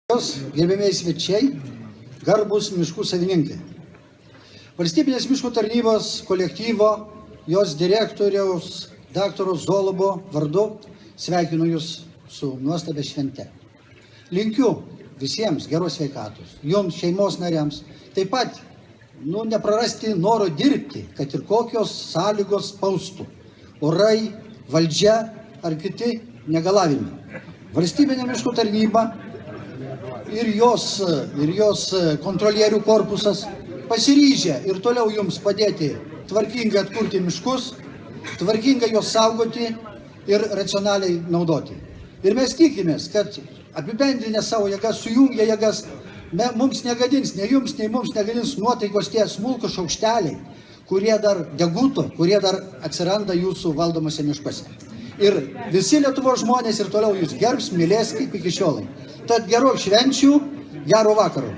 Gerbėmiai svečiai, garbus miškų savininkai. Valstybinės miškų tarnybos kolektyvo, jos direktoriaus, daktaro Zolobo vardu sveikinu Jūs su nuostabia švente. Linkiu visiems geros sveikatos, Jums, šeimos nariams, taip pat neprarasti noro dirbti, kad ir kokios sąlygos spaustų, orai, valdžia ar kiti negalavimai. Valstybinė miškų tarnyba ir jos kontrolierių korpusas pasiryžę ir toliau Jums padėti tvarkingai atkurti miškus, tvarkingai juos saugoti ir racionaliai naudoti. Ir mes tikimės, kad apibendrinę savo jėgas, sujungę jėgas, mums negadins, nei Jums, nei mums negadins nuotaikos tie smulkūs šaukšteliai, kurie dar deguto, kurie dar atsiranda Jūsų valdomose miškuose. Ir visi Lietuvos žmonės ir toliau Jūs gerbs, mylės kaip iki šiolai. Tad gerų švenčių, gero vakaro.